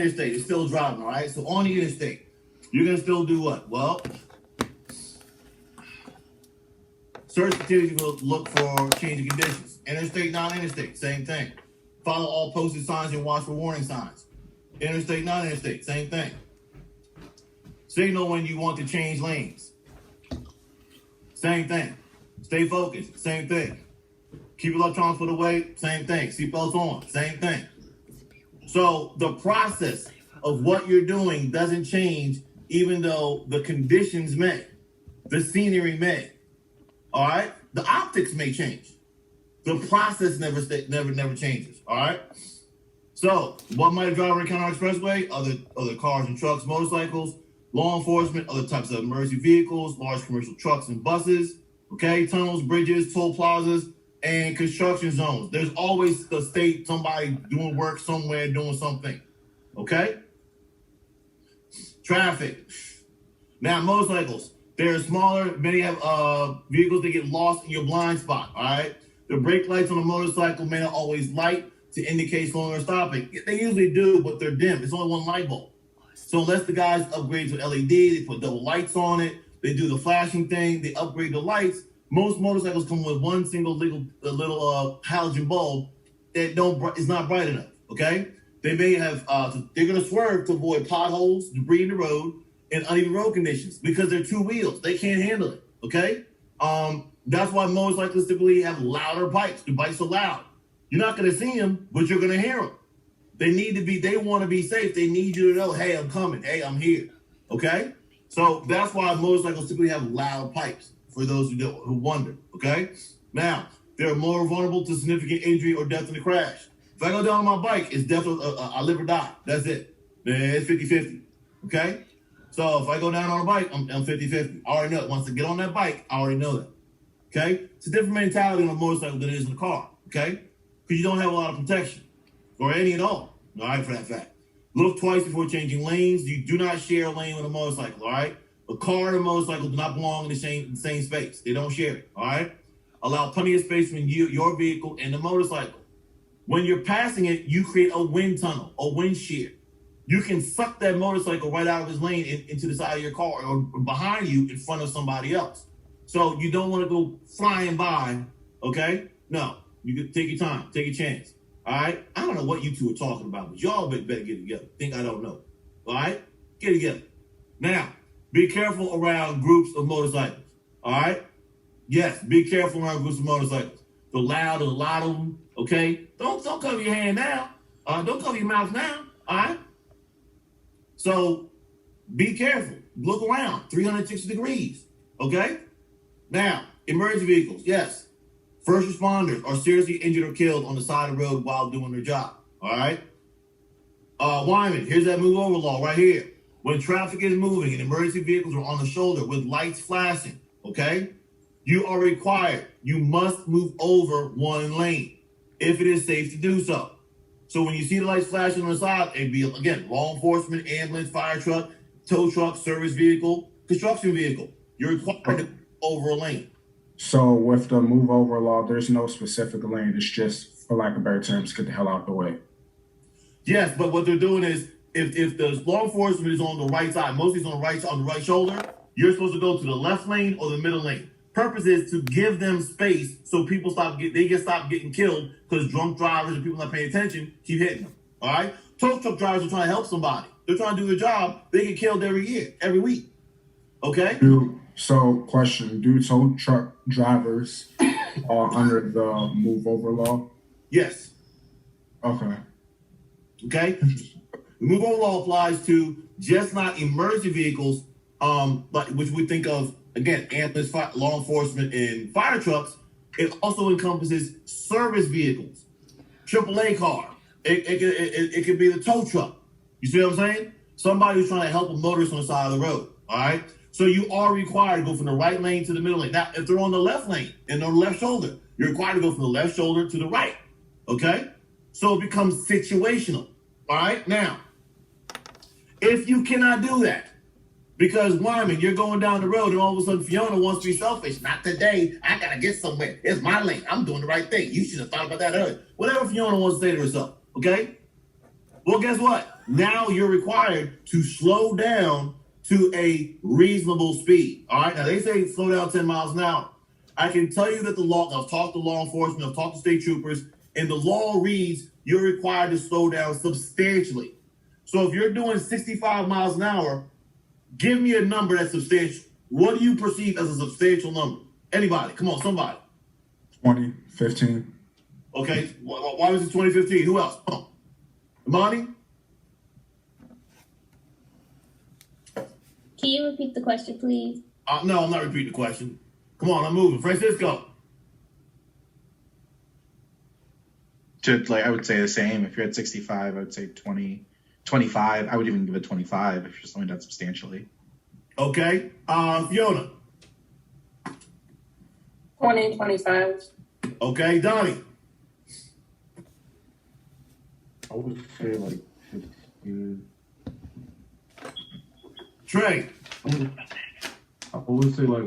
interstate, it's still driving, all right? So on the interstate, you're gonna still do what? Well, search activities will look for changing conditions. Interstate, non-interstate, same thing. Follow all posted signs and watch for warning signs. Interstate, non-interstate, same thing. Signal when you want to change lanes. Same thing. Stay focused, same thing. Keep electronics put away, same thing. Seatbelts on, same thing. So the process of what you're doing doesn't change, even though the conditions may. The scenery may. All right? The optics may change. The process never changes. All right? So, what might a driver encounter on the expressway? Other cars and trucks, motorcycles, law enforcement, other types of emergency vehicles, large commercial trucks and buses, okay, tunnels, bridges, toll plazas, and construction zones. There's always the state, somebody doing work somewhere, doing something, okay? Traffic. Now, motorcycles, they're smaller. Many have vehicles that get lost in your blind spot, all right? The brake lights on a motorcycle may not always light to indicate slowing or stopping. They usually do, but they're dim. It's only one light bulb. So unless the guys upgrade to LED, they put double lights on it, they do the flashing thing, they upgrade the lights. Most motorcycles come with one single little halogen bulb that is not bright enough, okay? They may have, they're gonna swerve to avoid potholes, debris in the road, and uneven road conditions because they're two wheels. They can't handle it, okay? That's why motorcyclists typically have louder bikes. The bikes are loud. You're not gonna see them, but you're gonna hear them. They want to be safe. They need you to know, hey, I'm coming. Hey, I'm here, okay? So that's why motorcycles typically have loud pipes, for those who wonder, okay? Now, they're more vulnerable to significant injury or death in the crash. If I go down on my bike, it's definitely, I live or die. That's it. It's 50-50, okay? So if I go down on a bike, I'm 50-50. I already know it. Once I get on that bike, I already know that, okay? It's a different mentality on a motorcycle than it is in a car, okay? Because you don't have a lot of protection, or any at all, right, for that fact. Look twice before changing lanes. You do not share a lane with a motorcycle, all right? A car and a motorcycle do not belong in the same space. They don't share it, all right? Allow plenty of space between your vehicle and the motorcycle. When you're passing it, you create a wind tunnel, a wind shear. You can suck that motorcycle right out of his lane into the side of your car or behind you in front of somebody else. So you don't want to go flying by, okay? No, you can take your time, take a chance. All right? I don't know what you two are talking about, but y'all better get together. Think I don't know. All right? Get together. Now, be careful around groups of motorcycles. All right? Yes, be careful around groups of motorcycles. They're loud, there's a lot of them. Okay? Don't cover your hand now. Don't cover your mouth now. All right? So, be careful. Look around. 360 degrees. Okay? Now, emergency vehicles. Yes. First responders are seriously injured or killed on the side of the road while doing their job. All right? Wyman, here's that move over law right here. When traffic is moving and emergency vehicles are on the shoulder with lights flashing, okay? You are required. You must move over one lane if it is safe to do so. So when you see the lights flashing on the side, it'd be, again, law enforcement, ambulance, fire truck, tow truck, service vehicle, construction vehicle. You're required to move over a lane. So with the move over law, there's no specific lane. It's just, for lack of better terms, get the hell out the way. Yes, but what they're doing is, if the law enforcement is on the right side, mostly it's on the right shoulder, you're supposed to go to the left lane or the middle lane. Purpose is to give them space so people stop getting killed because drunk drivers and people not paying attention keep hitting them. All right, tow truck drivers are trying to help somebody. They're trying to do their job. They get killed every week. Okay. So, question: do tow truck drivers are under the move over law? Yes. Okay. Okay. The move over law applies to just not emergency vehicles, which we think of, again, ambulance, law enforcement, and fire trucks. It also encompasses service vehicles, AAA car. It could be the tow truck. You see what I'm saying? Somebody who's trying to help a motorist on the side of the road. All right. So you are required to go from the right lane to the middle lane. Now, if they're on the left lane and on the left shoulder, you're required to go from the left shoulder to the right. Okay. So it becomes situational. All right. Now, if you cannot do that, because Wyman, you're going down the road and all of a sudden Fiona wants to be selfish. Not today. I got to get somewhere. It's my lane. I'm doing the right thing. You should have thought about that earlier. Whatever Fiona wants to say to herself. Okay. Well, guess what? Now you're required to slow down to a reasonable speed. All right. Now they say slow down 10 miles an hour. I can tell you that the law, I've talked to law enforcement, I've talked to state troopers, and the law reads you're required to slow down substantially. So if you're doing 65 miles an hour, give me a number that's substantial. What do you perceive as a substantial number? Anybody? Come on, somebody. 2015. Okay. Why was it 2015? Who else? Come on. Imani? Can you repeat the question, please? No, I'm not repeating the question. Come on, I'm moving. Francisco. I would say the same. If you're at 65, I would say 20, 25. I would even give it 25 if you're slowing down substantially. Okay. Fiona. 20, 25. Okay. Donnie. I would say like 15. Trey. I would say like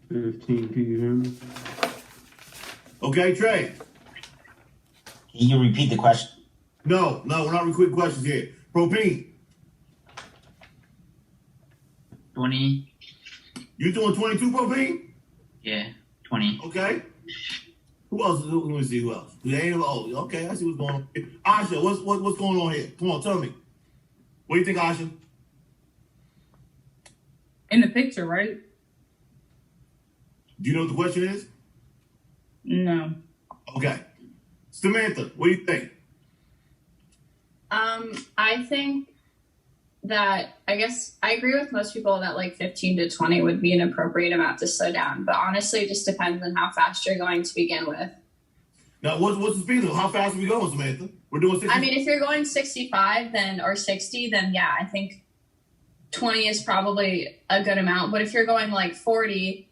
15. Can you hear me? Okay, Trey. Can you repeat the question? No, we're not repeating questions here. Propine. 20. You doing 22, Propine? Yeah, 20. Okay. Who else? Let me see who else. Okay, I see what's going on. Asha, what's going on here? Come on, tell me. What do you think, Asha? In the picture, right? Do you know what the question is? No. Okay. Samantha, what do you think? I think that I guess I agree with most people that like 15 to 20 would be an appropriate amount to slow down. But honestly, it just depends on how fast you're going to begin with. Now, what's the speed limit? How fast are we going, Samantha? We're doing 60. I mean, if you're going 65 or 60, then yeah, I think 20 is probably a good amount. But if you're going like 40,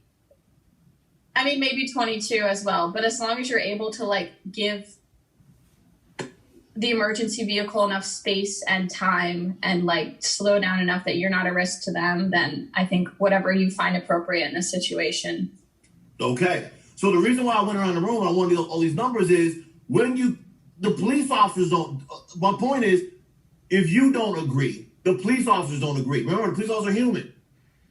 I mean, maybe 22 as well. But as long as you're able to like give the emergency vehicle enough space and time and like slow down enough that you're not a risk to them, then I think whatever you find appropriate in a situation. Okay. So the reason why I went around the room, I wanted all these numbers is the police officers don't, my point is, if you don't agree, the police officers don't agree. Remember, the police officers are human.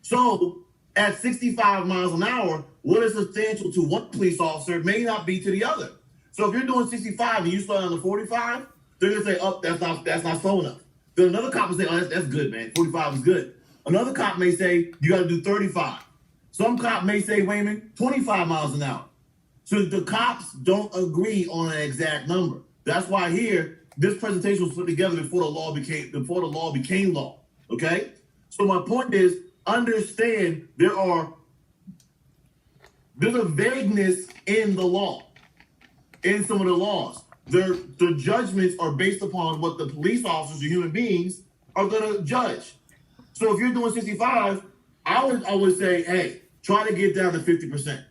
So at 65 miles an hour, what is substantial to one police officer may not be to the other. So if you're doing 65 and you slow down to 45, they're gonna say, "Oh, that's not slow enough." Then another cop will say, "Oh, that's good, man. 45 is good." Another cop may say, "You got to do 35." Some cop may say, "Wait a minute, 25 miles an hour." So the cops don't agree on an exact number. That's why here this presentation was put together before the law became law. Okay. So my point is, understand there's a vagueness in the law, in some of the laws. The judgments are based upon what the police officers or human beings are going to judge. So if you're doing 65, I would say, hey, try to get down to 50%.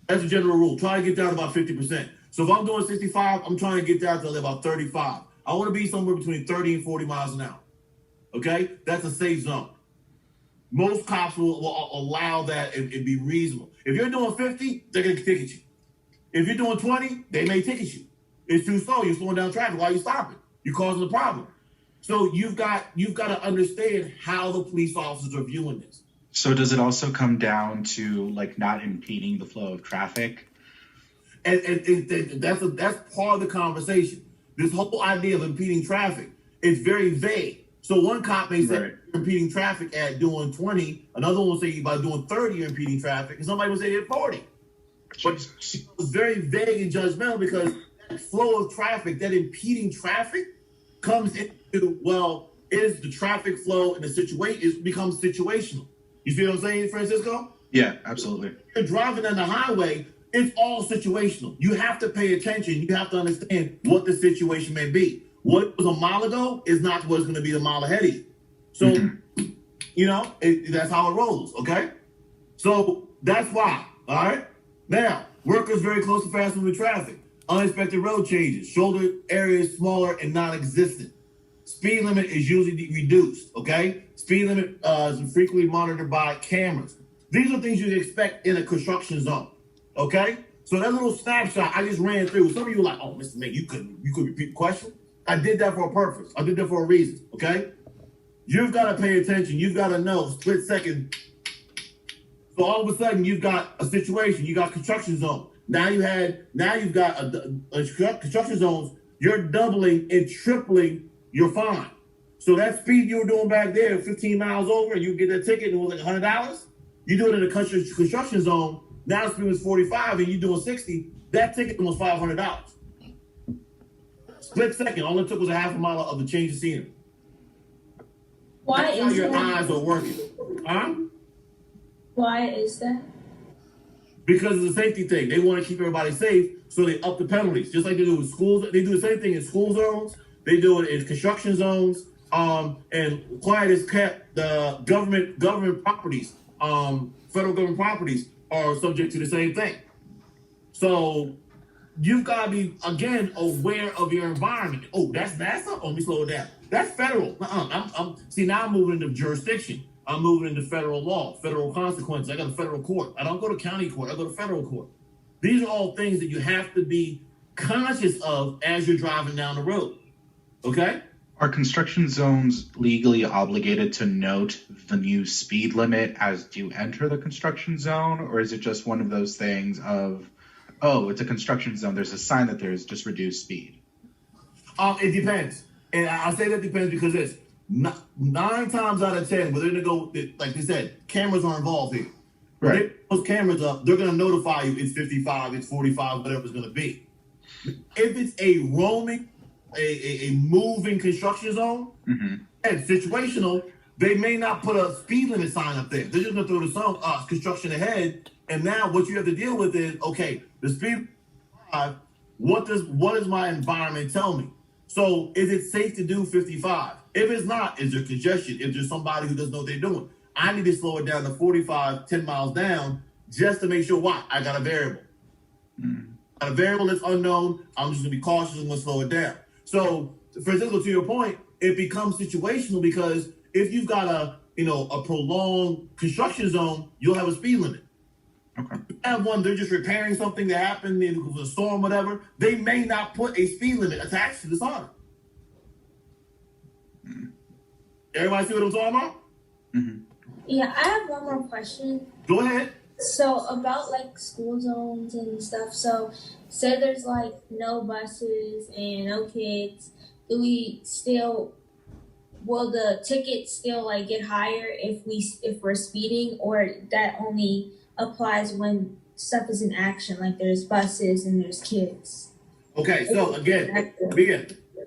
That's a general rule. Try to get down to about 50%. So if I'm doing 65, I'm trying to get down to about 35. I want to be somewhere between 30 and 40 miles an hour. Okay? That's a safe zone. Most cops will allow that and be reasonable. If you're doing 50, they're going to ticket you. If you're doing 20, they may ticket you. It's too slow. You're slowing down traffic. Why are you stopping? You're causing a problem. So you've got to understand how the police officers are viewing this. So does it also come down to like not impeding the flow of traffic? And that's part of the conversation. This whole idea of impeding traffic is very vague. So one cop may say you're impeding traffic at doing 20. Another one will say by doing 30 you're impeding traffic, and somebody will say at 40. But it's very vague and judgmental because that flow of traffic, that impeding traffic, comes into, well, is the traffic flow in the situation, it becomes situational. You see what I'm saying, Francisco? Yeah, absolutely. If you're driving on the highway, it's all situational. You have to pay attention. You have to understand what the situation may be. What was a mile ago is not what's going to be a mile ahead of you. So, that's how it rolls, okay? So that's why, all right? Now, workers very close to fast moving traffic. Unexpected road changes. Shoulder area is smaller and non-existent. Speed limit is usually reduced, okay? Speed limit is frequently monitored by cameras. These are things you'd expect in a construction zone, okay? So that little snapshot I just ran through, some of you were like, oh, Mr. May, you could repeat the question? I did that for a purpose. I did that for a reason. Okay. You've got to pay attention. You've got to know split second. So all of a sudden you've got a situation. You got construction zone. Now you've got a construction zones. You're doubling and tripling your fine. So that speed you were doing back there, 15 miles over, and you get that ticket and it was like $100. You do it in a construction zone. Now the speed was 45 and you're doing 60. That ticket was $500. Split second. All it took was a half a mile of the change of scenery. Why That's how is your that? eyes are working. Huh? Why is that? Because it's a safety thing. They want to keep everybody safe, so they up the penalties. Just like they do with schools. They do the same thing in school zones. They do it in construction zones. And quiet is kept. The government properties, federal government properties are subject to the same thing. So you've got to be, again, aware of your environment. Oh, that's not. Let me slow it down. That's federal. See, now I'm moving into jurisdiction. I'm moving into federal law, federal consequences. I got a federal court. I don't go to county court. I go to federal court. These are all things that you have to be conscious of as you're driving down the road. Okay? Are construction zones legally obligated to note the new speed limit as you enter the construction zone? Or is it just one of those things of, oh, it's a construction zone, there's a sign that there's just reduced speed? It depends. And I say that depends because it's 9 times out of 10, where they're going to go, like they said, cameras are involved here. When they put those cameras up, they're going to notify you it's 55, it's 45, whatever it's going to be. If it's a roaming, a moving construction zone, and situational, they may not put a speed limit sign up there. They're just going to throw the song, construction ahead. And now what you have to deal with is, okay, the speed, what does my environment tell me? So is it safe to do 55? If it's not, is there congestion? If there's somebody who doesn't know what they're doing, I need to slow it down to 45, 10 miles down, just to make sure what? I got a variable. A variable that's unknown, I'm just gonna be cautious and gonna slow it down. So, for example, to your point, it becomes situational because if you've got a prolonged construction zone, you'll have a speed limit. Okay. You have one, they're just repairing something that happened in a storm, whatever. They may not put a speed limit attached to the sign. Everybody see what I'm talking about? Yeah, I have one more question. Go ahead. So about like school zones and stuff. So say there's like no buses and no kids. Will the ticket still like get higher if we're speeding, or that only applies when stuff is in action, like there's buses and there's kids? Okay, so again,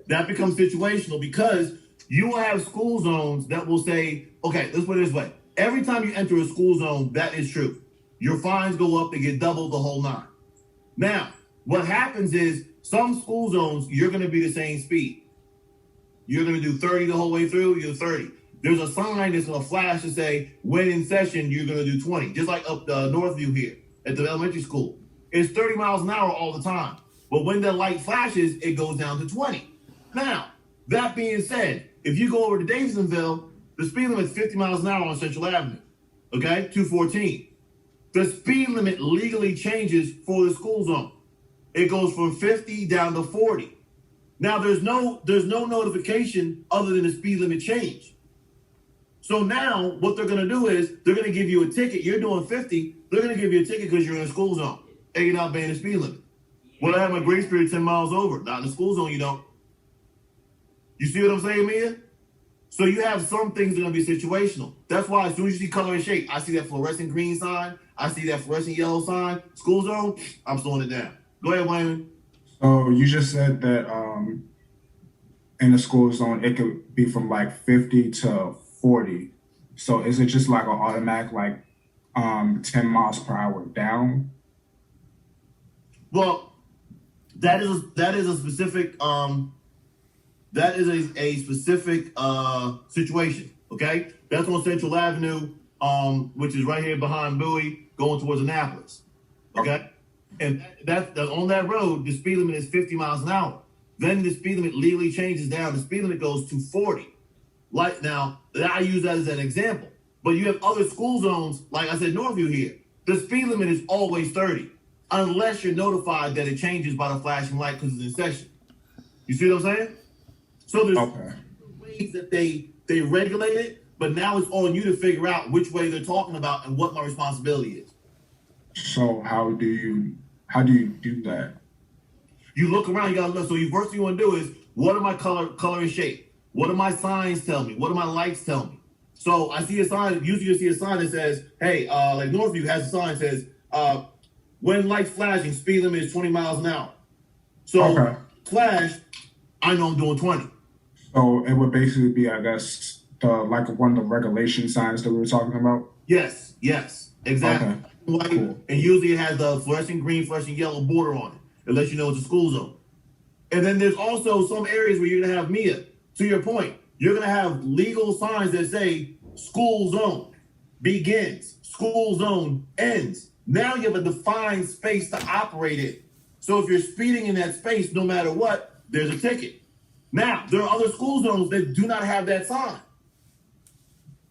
that becomes situational because you will have school zones that will say, okay, let's put it this way. Every time you enter a school zone, that is true. Your fines go up, they get doubled the whole 9. Now, what happens is some school zones, you're going to be the same speed. You're going to do 30 the whole way through, you're 30. There's a sign that's going to flash to say, when in session, you're going to do 20. Just like up the Northview here at the elementary school. It's 30 miles an hour all the time. But when the light flashes, it goes down to 20. Now, that being said, if you go over to Davisonville, the speed limit is 50 miles an hour on Central Avenue. Okay, 214. The speed limit legally changes for the school zone. It goes from 50 down to 40. Now there's no notification other than the speed limit change. So now what they're going to do is they're going to give you a ticket. You're doing 50. They're going to give you a ticket because you're in a school zone and you're not paying the speed limit. Well, I have my grace period 10 miles over. Not in the school zone, you don't. You see what I'm saying, Mia? So you have some things that are going to be situational. That's why as soon as you see color and shape, I see that fluorescent green sign, I see that fluorescent yellow sign, school zone, I'm slowing it down. Go ahead, Wayman. So you just said that in the school zone, it could be from like 50 to 40. So is it just like an automatic 10 miles per hour down? Well, that is a specific situation. Okay, that's on Central Avenue, which is right here behind Bowie, going towards Annapolis. Okay, and that's on that road. The speed limit is 50 miles an hour. Then the speed limit legally changes down. The speed limit goes to 40. Like now, I use that as an example. But you have other school zones, like I said, Northview here. The speed limit is always 30, unless you're notified that it changes by the flashing light because it's in session. You see what I'm saying? So there's Okay. ways that they regulate it, but now it's on you to figure out which way they're talking about and what my responsibility is. So how do you do that? You look around, you gotta look. So the first thing you want to do is, what are my color and shape? What do my signs tell me? What do my lights tell me? So I see a sign. Usually you see a sign that says, "Hey, like Northview has a sign that says, when lights flashing, speed limit is 20 miles an hour." So Okay. flash, I know I'm doing 20. So it would basically be, I guess, like one of the regulation signs that we were talking about. Yes, exactly. Okay. White, Cool. and usually it has the fluorescent green, fluorescent yellow border on it. It lets you know it's a school zone. And then there's also some areas where you're gonna have Mia. To your point, you're gonna have legal signs that say school zone begins, school zone ends. Now you have a defined space to operate in. So if you're speeding in that space, no matter what, there's a ticket. Now, there are other school zones that do not have that sign.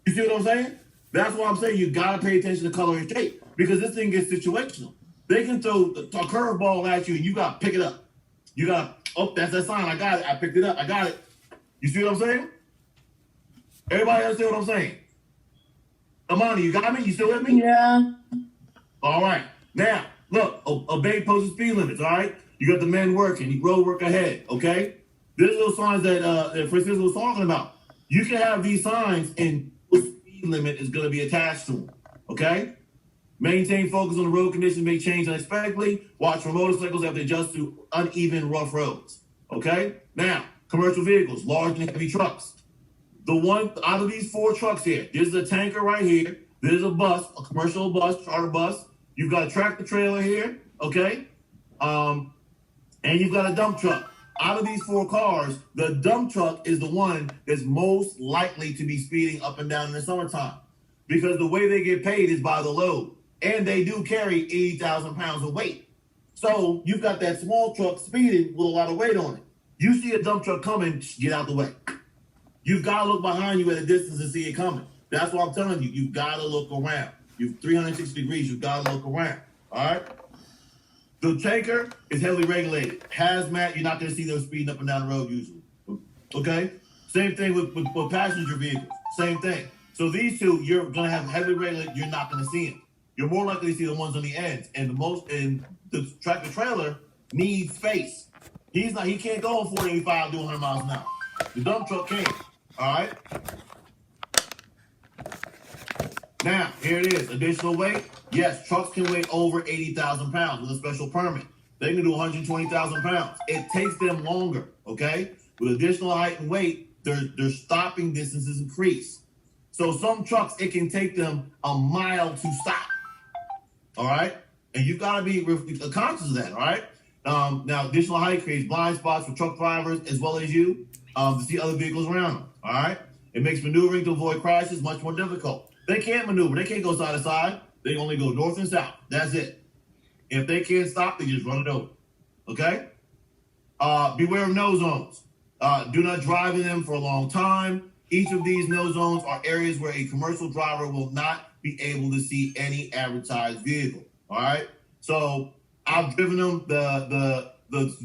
You see what I'm saying? That's why I'm saying you gotta pay attention to color and shape, because this thing gets situational. They can throw a curveball at you and you gotta pick it up. You gotta, oh, that's that sign. I got it. I picked it up. I got it. You see what I'm saying? Everybody understand what I'm saying? Amani, you got me? You still with me? Yeah. All right. Now, look, obey posted speed limits, all right? You got the men working, road work ahead, okay? These are those signs that Francisco was talking about. You can have these signs and the speed limit is going to be attached to them, okay? Maintain focus on the road conditions may change unexpectedly. Watch for motorcycles as they adjust to uneven, rough roads, okay? Now, commercial vehicles, large and heavy trucks. The one out of these 4 trucks here, there's a tanker right here. There's a bus, a commercial bus, charter bus. You've got a tractor trailer here, okay? And you've got a dump truck. Out of these 4 cars, the dump truck is the one that's most likely to be speeding up and down in the summertime, because the way they get paid is by the load, and they do carry 80,000 pounds of weight. So you've got that small truck speeding with a lot of weight on it. You see a dump truck coming, get out the way. You've got to look behind you at a distance and see it coming. That's what I'm telling you. You've got to look around. You've 360 degrees. You've got to look around. All right? The tanker is heavily regulated. Hazmat, you're not going to see them speeding up and down the road usually. Okay? Same thing with passenger vehicles. Same thing. So these two, you're going to have heavily regulated. You're not going to see them. You're more likely to see the ones on the ends. And the tractor trailer needs space. He can't go on 485 doing 100 miles an hour. The dump truck can. All right? Now, here it is. Additional weight. Yes, trucks can weigh over 80,000 pounds with a special permit. They can do 120,000 pounds. It takes them longer, okay? With additional height and weight, their stopping distances increase. So some trucks, it can take them a mile to stop, all right? And you've got to be conscious of that, all right? Now, additional height creates blind spots for truck drivers as well as you to see other vehicles around them, all right? It makes maneuvering to avoid crashes much more difficult. They can't maneuver. They can't go side to side. They only go north and south. That's it. If they can't stop, they just run it over, okay? Beware of no zones. Do not drive in them for a long time. Each of these no zones are areas where a commercial driver will not be able to see any advertised vehicle, all right? So I've driven them.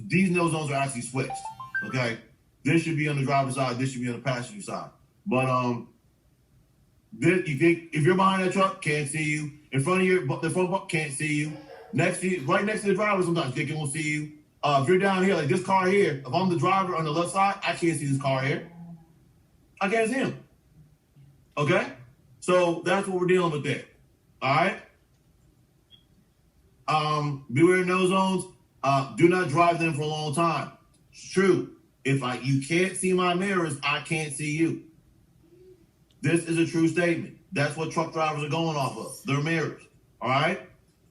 These no zones are actually switched, okay? This should be on the driver's side. This should be on the passenger side. But if you're behind that truck, can't see you. In front of the front can't see you. Right next to the driver, sometimes they won't see you. If you're down here, like this car here, if I'm the driver on the left side, I can't see this car here. I can't see him. Okay? So that's what we're dealing with there. All right? Beware no zones. Do not drive them for a long time. It's true. If you can't see my mirrors, I can't see you. This is a true statement. That's what truck drivers are going off of, their mirrors. All right?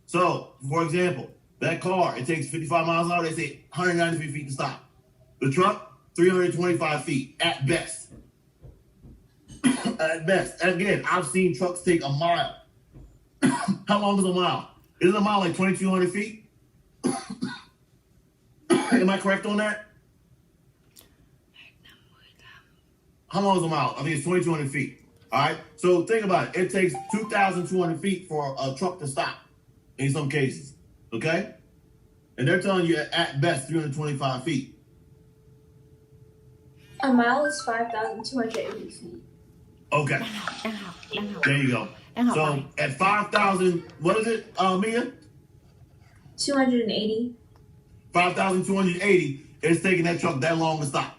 So, for example, that car, it takes 55 miles an hour. They say 193 feet to stop. The truck, 325 feet at best. At best. Again, I've seen trucks take a mile. How long is a mile? Isn't a mile like 2,200 feet? Am I correct on that? How long is a mile? I think it's 2,200 feet. All right. So think about it. It takes 2,200 feet for a truck to stop in some cases. Okay. And they're telling you at best 325 feet. A mile is 5,280 feet. Okay, 然后 there you go. So at 5,000, what is it, Mia? 280. 5,280. It's taking that truck that long to stop.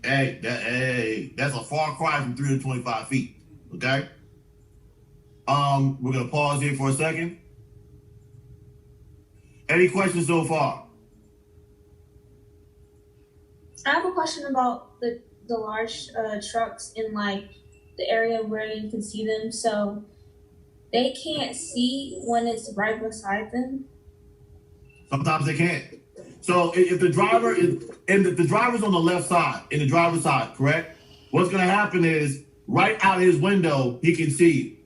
Hey, that's a far cry from 325 feet. Okay. We're gonna pause here for a second. Any questions so far? I have a question about the large trucks in like the area where you can see them. So they can't see when it's right beside them. Sometimes they can't. So if the driver is, and the driver's on the left side, in the driver's side, correct? What's gonna happen is right out of his window, he can see you.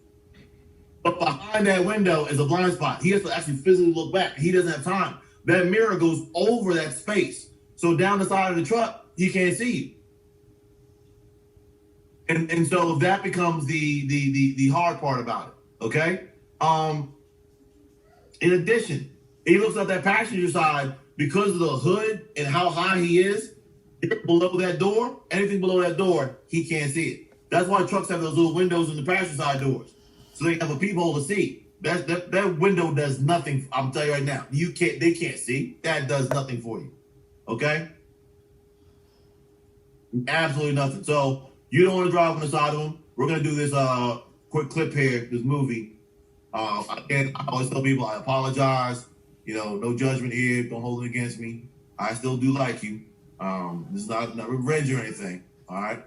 But behind that window is a blind spot. He has to actually physically look back. He doesn't have time. That mirror goes over that space. So down the side of the truck, he can't see you. And so that becomes the hard part about it. Okay. In addition, he looks at that passenger side because of the hood and how high he is. Below that door, anything below that door, he can't see it. That's why trucks have those little windows in the passenger side doors, so they have a peephole to see. That window does nothing. I'm telling you right now, they can't see. That does nothing for you. Okay? Absolutely nothing. So you don't want to drive on the side of them. We're gonna do this quick clip here, this movie. Again, I always tell people I apologize. You know, no judgment here. Don't hold it against me. I still do like you. This is not revenge or anything. All right.